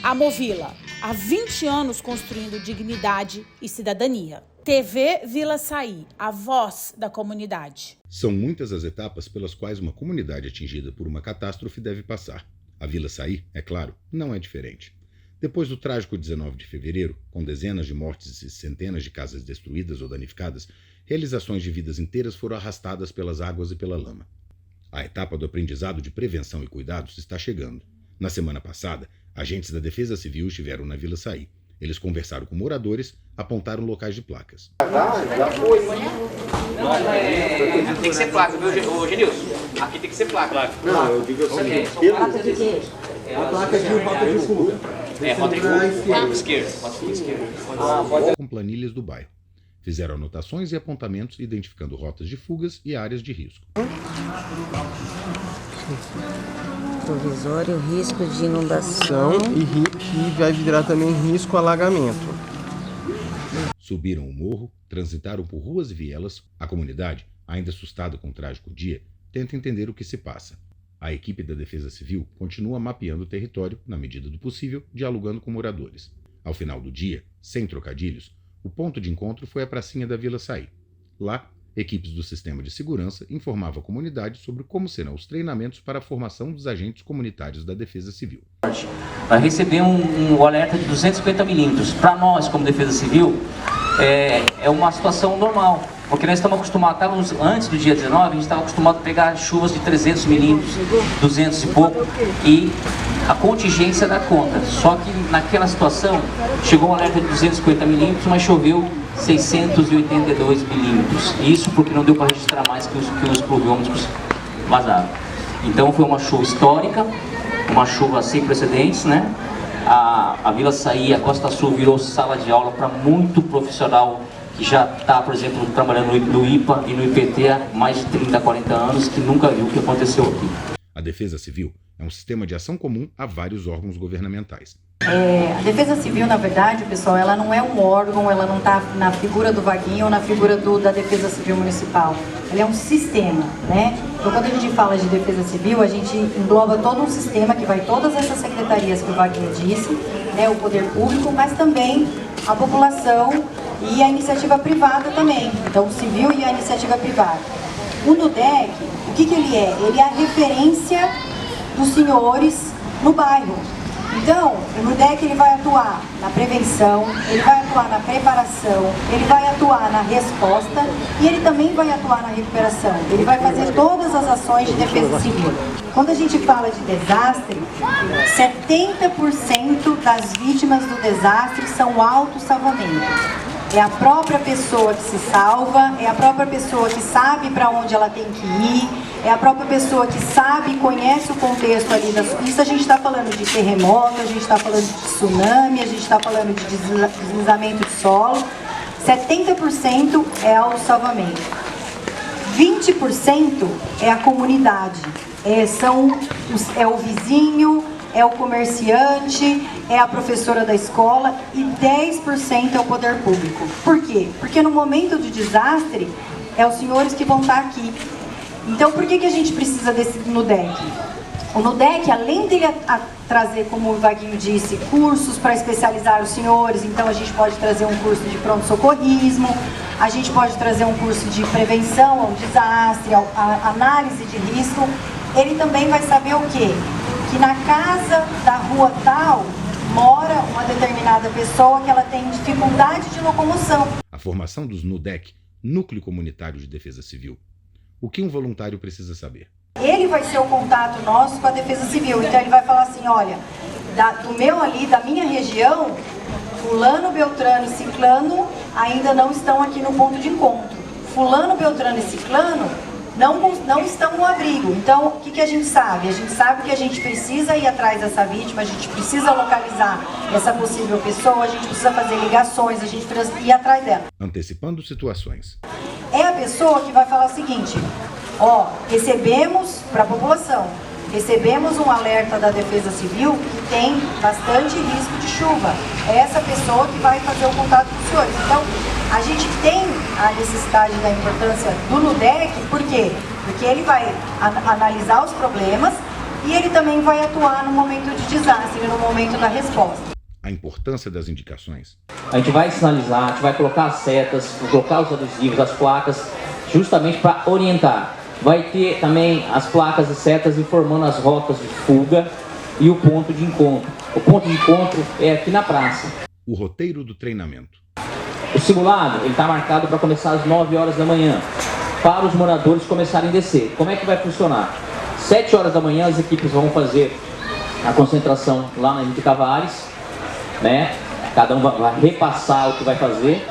A Movila, há 20 anos construindo dignidade e cidadania. TV Vila Saí, a voz da comunidade. São muitas as etapas pelas quais uma comunidade atingida por uma catástrofe deve passar. A Vila Saí, é claro, não é diferente. Depois do trágico 19 de fevereiro, com dezenas de mortes e centenas de casas destruídas ou danificadas, realizações de vidas inteiras foram arrastadas pelas águas e pela lama. A etapa do aprendizado de prevenção e cuidados está chegando. Na semana passada, agentes da Defesa Civil estiveram na Vila Saí. Eles conversaram com moradores, apontaram locais de placas. Já foi, aqui tem que ser placa, viu, Genilson? Aqui tem que ser placa. Não, eu digo assim, a placa de rota de fuga. Rota de fuga, esquerda. Com planilhas do bairro. Fizeram anotações e apontamentos identificando rotas de fugas e áreas de risco. Provisório, risco de inundação. E vai virar também risco alagamento. Subiram o morro, transitaram por ruas e vielas. A comunidade, ainda assustada com o trágico dia, tenta entender o que se passa. A equipe da Defesa Civil continua mapeando o território, na medida do possível, dialogando com moradores. Ao final do dia, sem trocadilhos, o ponto de encontro foi a pracinha da Vila Saí. Lá, equipes do sistema de segurança informavam a comunidade sobre como serão os treinamentos para a formação dos agentes comunitários da Defesa Civil. Vai receber um alerta de 250 milímetros. Para nós, como Defesa Civil, é uma situação normal. Porque nós estávamos antes do dia 19, a gente estava acostumado a pegar chuvas de 300 milímetros, 200 e pouco, e a contingência dá conta. Só que naquela situação, chegou um alerta de 250 milímetros, mas choveu 682 milímetros. Isso porque não deu para registrar mais que os pluviômetros vazaram. Então foi uma chuva histórica, uma chuva sem precedentes, né? A Vila Saí, a Costa Sul virou sala de aula para muito profissional que já está, por exemplo, trabalhando no IPA e no IPT há mais de 30, 40 anos, que nunca viu o que aconteceu aqui. A Defesa Civil é um sistema de ação comum a vários órgãos governamentais. A Defesa Civil, na verdade, pessoal, ela não é um órgão, ela não está na figura do Vaguinho ou na figura da Defesa Civil Municipal. Ela é um sistema, né? Então, quando a gente fala de Defesa Civil, a gente engloba todo um sistema que vai todas essas secretarias que o Vaguinho disse, né? O poder público, mas também a população e a iniciativa privada também. Então, o civil e a iniciativa privada. O NUDEC, o que ele é? Ele é a referência dos senhores no bairro. Então, o NUDEC ele vai atuar na prevenção, ele vai atuar na preparação, ele vai atuar na resposta e ele também vai atuar na recuperação. Ele vai fazer todas as ações de defesa civil. Quando a gente fala de desastre, 70% das vítimas do desastre são autossalvamento. É a própria pessoa que se salva, é a própria pessoa que sabe para onde ela tem que ir, é a própria pessoa que sabe e conhece o contexto ali. Isso a gente está falando de terremoto, a gente está falando de tsunami, a gente está falando de deslizamento de solo. 70% é autossalvamento. 20% é a comunidade, é o vizinho, é o comerciante, é a professora da escola e 10% é o poder público. Por quê? Porque no momento de desastre, é os senhores que vão estar aqui. Então, por que a gente precisa desse NUDEC? O NUDEC, além dele trazer, como o Vaguinho disse, cursos para especializar os senhores, então a gente pode trazer um curso de pronto-socorrismo, a gente pode trazer um curso de prevenção ao desastre, a análise de risco. Ele também vai saber o quê? Que na casa da rua tal mora uma determinada pessoa que ela tem dificuldade de locomoção. A formação dos NUDEC, Núcleo Comunitário de Defesa Civil. O que um voluntário precisa saber? Ele vai ser o contato nosso com a Defesa Civil. Então ele vai falar assim, olha, da minha região, fulano, beltrano e ciclano ainda não estão aqui no ponto de encontro. Fulano, beltrano e ciclano não estão no abrigo. Então, o que a gente sabe? A gente sabe que a gente precisa ir atrás dessa vítima, a gente precisa localizar essa possível pessoa, a gente precisa fazer ligações, a gente precisa ir atrás dela. Antecipando situações. É a pessoa que vai falar o seguinte, recebemos para a população, recebemos um alerta da Defesa Civil que tem bastante risco de chuva. É essa pessoa que vai fazer o contato com os senhores. Então, a gente tem a necessidade da importância do NUDEC, por quê? Porque ele vai analisar os problemas e ele também vai atuar no momento de desastre, no momento da resposta. A importância das indicações. A gente vai sinalizar, a gente vai colocar as setas, colocar os adesivos, as placas, justamente para orientar. Vai ter também as placas e setas informando as rotas de fuga e o ponto de encontro. O ponto de encontro é aqui na praça. O roteiro do treinamento. O simulado está marcado para começar às 9 horas da manhã, para os moradores começarem a descer. Como é que vai funcionar? 7 horas da manhã as equipes vão fazer a concentração lá na Henrique Tavares, né? Cada um vai repassar o que vai fazer.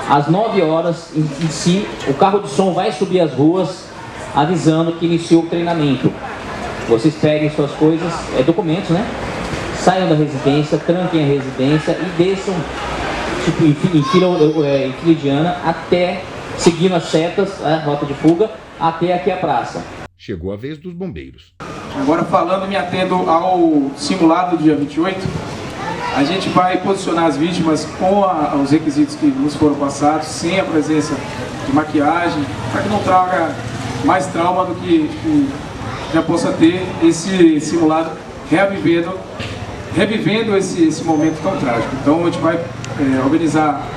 Às 9 horas, em si, o carro de som vai subir as ruas, avisando que iniciou o treinamento. Vocês peguem suas coisas, documentos, né? Saiam da residência, tranquem a residência e desçam tipo, em fila indiana até, seguindo as setas, a rota de fuga, até aqui a praça. Chegou a vez dos bombeiros. Agora falando, me atendo ao simulado do dia 28, a gente vai posicionar as vítimas com os requisitos que nos foram passados, sem a presença de maquiagem, para que não traga mais trauma do que já possa ter esse simulado revivendo esse momento tão trágico. Então a gente vai organizar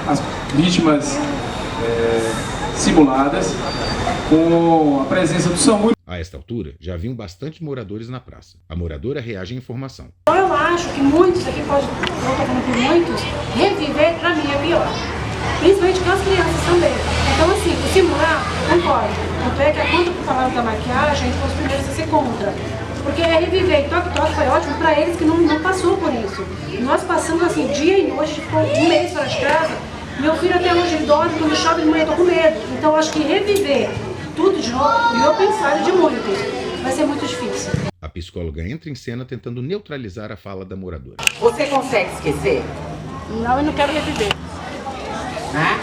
as vítimas simuladas com a presença do SAMU. A esta altura, já haviam bastante moradores na praça. A moradora reage à informação. Eu acho que muitos aqui podem, não estou falando que muitos, reviver para mim é pior. Principalmente com as crianças também. Então assim, o simular, concordo. Tanto é que quando falaram da maquiagem, a gente foi os primeiros a ser contra. Porque reviver e toque-toque foi ótimo para eles que não passou por isso. Nós passamos assim, dia e noite, a gente ficou um mês fora de casa. Meu filho até hoje ele dorme, quando chove de manhã eu tô com medo. Então eu acho que reviver tudo de novo, e eu pensar de muito, vai ser muito difícil. A psicóloga entra em cena tentando neutralizar a fala da moradora. Você consegue esquecer? Não, eu não quero reviver. Né?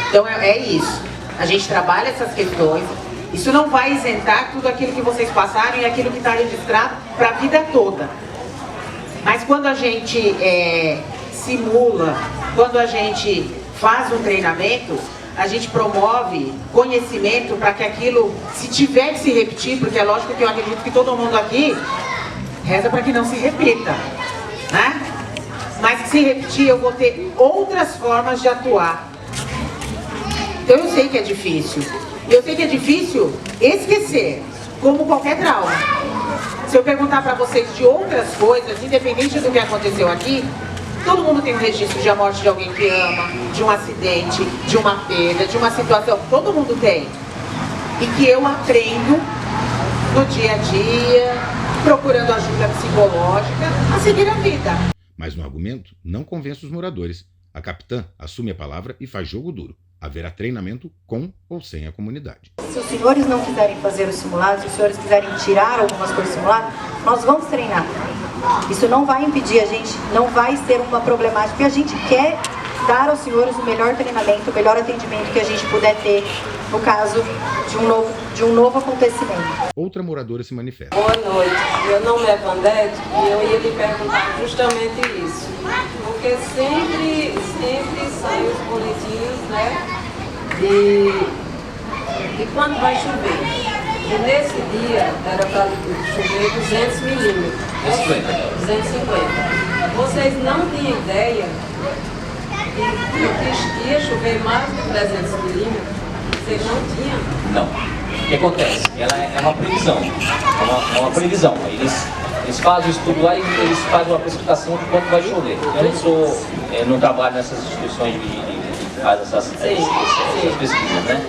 Então é isso. A gente trabalha essas questões. Isso não vai isentar tudo aquilo que vocês passaram e aquilo que está registrado para a vida toda. Mas quando a gente simula, quando a gente faz um treinamento, a gente promove conhecimento para que aquilo, se tiver que se repetir, porque é lógico que eu acredito que todo mundo aqui reza para que não se repita, né? Mas se repetir, eu vou ter outras formas de atuar. Então eu sei que é difícil. Eu sei que é difícil esquecer, como qualquer trauma. Se eu perguntar para vocês de outras coisas, independente do que aconteceu aqui, todo mundo tem um registro de a morte de alguém que ama, de um acidente, de uma perda, de uma situação. Todo mundo tem. E que eu aprendo no dia a dia, procurando ajuda psicológica, a seguir a vida. Mas no argumento, não convence os moradores. A capitã assume a palavra e faz jogo duro. Haverá treinamento com ou sem a comunidade. Se os senhores não quiserem fazer o simulado, se os senhores quiserem tirar algumas coisas do simulado, nós vamos treinar. Isso não vai impedir a gente, não vai ser uma problemática, porque a gente quer dar aos senhores o melhor treinamento, o melhor atendimento que a gente puder ter no caso de um novo acontecimento. Outra moradora se manifesta. Boa noite, meu nome é Vandete e eu ia lhe perguntar justamente isso. Porque sempre saem os boletins, né? E quando vai chover? E nesse dia era para chover 200 milímetros. 250. Vocês não tinham ideia que ia chover mais de 300 milímetros? Vocês não tinham? Não. O que acontece? Ela é uma previsão. É uma previsão. Eles fazem o estudo lá e eles fazem uma precipitação de quanto vai chover. Eu não trabalho nessas instituições que fazem essas pesquisas, né?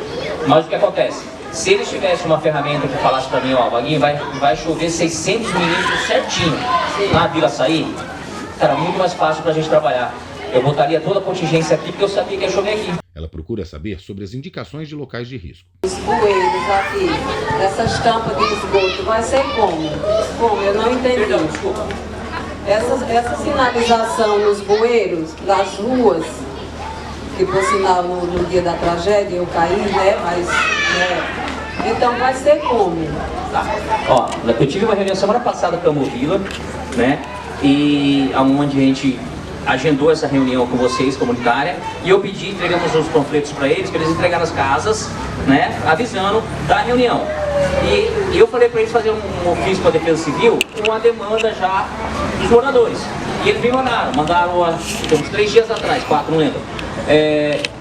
Mas o que acontece? Se eles tivessem uma ferramenta que falasse para mim, ó, Vaguinho, vai chover 600 milímetros certinho na Vila Saí, era muito mais fácil para a gente trabalhar. Eu botaria toda a contingência aqui porque eu sabia que ia chover aqui. Ela procura saber sobre as indicações de locais de risco. Os bueiros aqui, essas tampas de esgoto, vai ser como? Como? Eu não entendi. Perdão, desculpa. Essa sinalização nos bueiros, nas ruas, que por sinal no dia da tragédia eu caí, né? Mas, então vai ser como? Tá. Ó, eu tive uma reunião semana passada com a Movila, né? E onde a gente agendou essa reunião com vocês, comunitária, e eu entregamos os panfletos para eles entregarem nas casas, né, avisando da reunião. E eu falei para eles fazerem um ofício para a Defesa Civil, uma demanda já dos moradores. E eles me mandaram uns 3 dias atrás, 4, não lembro,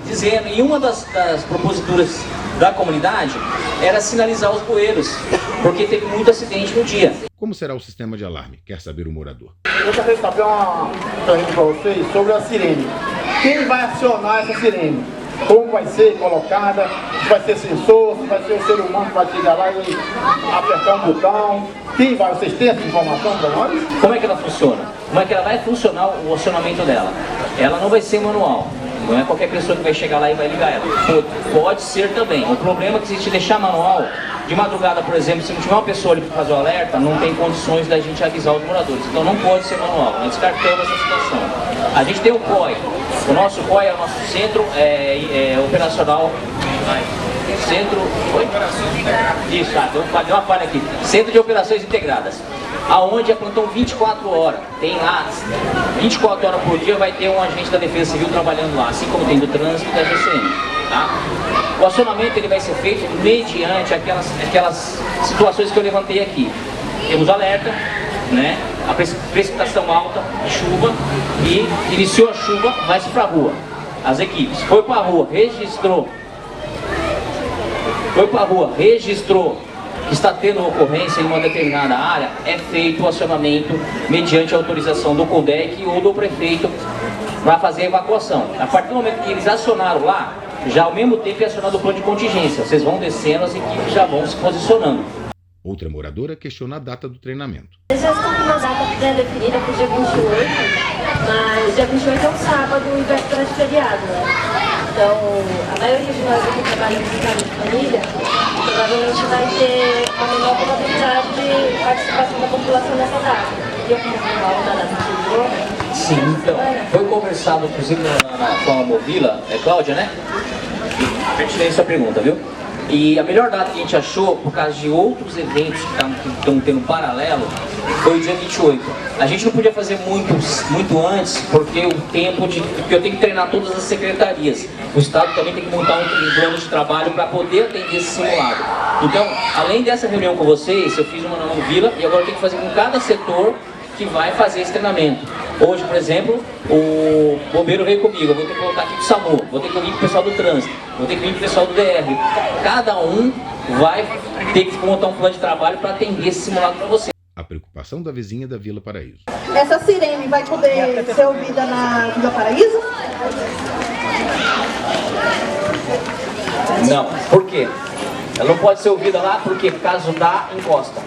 dizendo, e uma das proposituras da comunidade era sinalizar os bueiros, porque teve muito acidente no dia. Como será o sistema de alarme? Quer saber o morador. Eu gostaria de saber uma pergunta para vocês sobre a sirene. Quem vai acionar essa sirene? Como vai ser colocada? Se vai ser sensor, se vai ser o ser humano que vai chegar lá e apertar um botão? Quem vai? Vocês têm essa informação para nós? Como é que ela funciona? Como é que ela vai funcionar o acionamento dela? Ela não vai ser manual. Não é qualquer pessoa que vai chegar lá e vai ligar ela. Pode ser também. O problema é que se a gente deixar manual, de madrugada, por exemplo, se não tiver uma pessoa ali para fazer o alerta, não tem condições da gente avisar os moradores. Então não pode ser manual. Nós descartamos essa situação. A gente tem o COI. O nosso COI é o nosso centro operacional. Centro. Isso, deu uma falha aqui. Centro de Operações Integradas. Aonde é plantão 24 horas. Tem lá, 24 horas por dia vai ter um agente da Defesa Civil trabalhando lá, assim como tem do trânsito e da GCM. Tá? O acionamento ele vai ser feito mediante aquelas situações que eu levantei aqui. Temos alerta, né? A precipitação alta, chuva, e iniciou a chuva, vai-se para a rua. As equipes foi para a rua, registrou que está tendo ocorrência em uma determinada área, é feito o acionamento mediante a autorização do CONDEC ou do prefeito para fazer a evacuação. A partir do momento que eles acionaram lá, já ao mesmo tempo é acionado o plano de contingência. Vocês vão descendo, as equipes já vão se posicionando. Outra moradora questiona a data do treinamento. Eles já estão com uma data pré-definida para o dia 28, mas dia 28 é um sábado e véspera de feriado, né? Então, a maioria de nós aqui trabalhamos em casa de família, provavelmente vai ter uma menor probabilidade de participação da população nessa data. E eu confirmo da data anterior. Sim, então, foi conversado, inclusive, com a Movila, Cláudia, né? Pertinente essa pergunta, viu? E a melhor data que a gente achou, por causa de outros eventos que estão tendo paralelo, foi o dia 28. A gente não podia fazer muito antes, porque porque eu tenho que treinar todas as secretarias. O Estado também tem que montar um plano de trabalho para poder atender esse simulado. Então, além dessa reunião com vocês, eu fiz uma na Movila e agora eu tenho que fazer com cada setor que vai fazer esse treinamento. Hoje, por exemplo, o bombeiro veio comigo, eu vou ter que voltar aqui com o SAMU, vou ter que vir com o pessoal do trânsito, vou ter que vir com o pessoal do DR. Cada um vai ter que montar um plano de trabalho para atender esse simulado para você. A preocupação da vizinha da Vila Paraíso. Essa sirene vai poder ser ouvida na Vila Paraíso? Não, por quê? Ela não pode ser ouvida lá porque caso da encosta.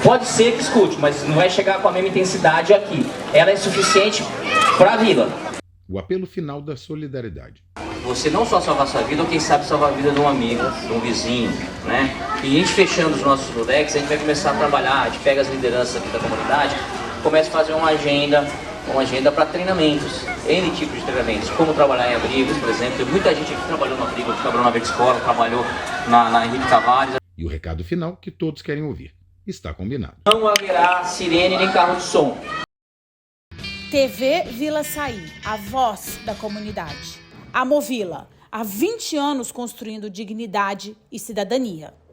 Pode ser que escute, mas não vai chegar com a mesma intensidade aqui. Ela é suficiente para a vila. O apelo final da solidariedade. Você não só salvar sua vida, ou quem sabe salvar a vida de um amigo, de um vizinho, né? E a gente fechando os nossos Ludex, a gente vai começar a trabalhar, a gente pega as lideranças aqui da comunidade, começa a fazer uma agenda para treinamentos, N tipos de treinamentos, como trabalhar em abrigos, por exemplo. Tem muita gente aqui que trabalhou no abrigo, trabalhou na Verde Escola, trabalhou na Henrique Tavares. E o recado final que todos querem ouvir. Está combinado. Não haverá sirene nem carro de som. TV Vila Saí, a voz da comunidade. A Movila, há 20 anos construindo dignidade e cidadania.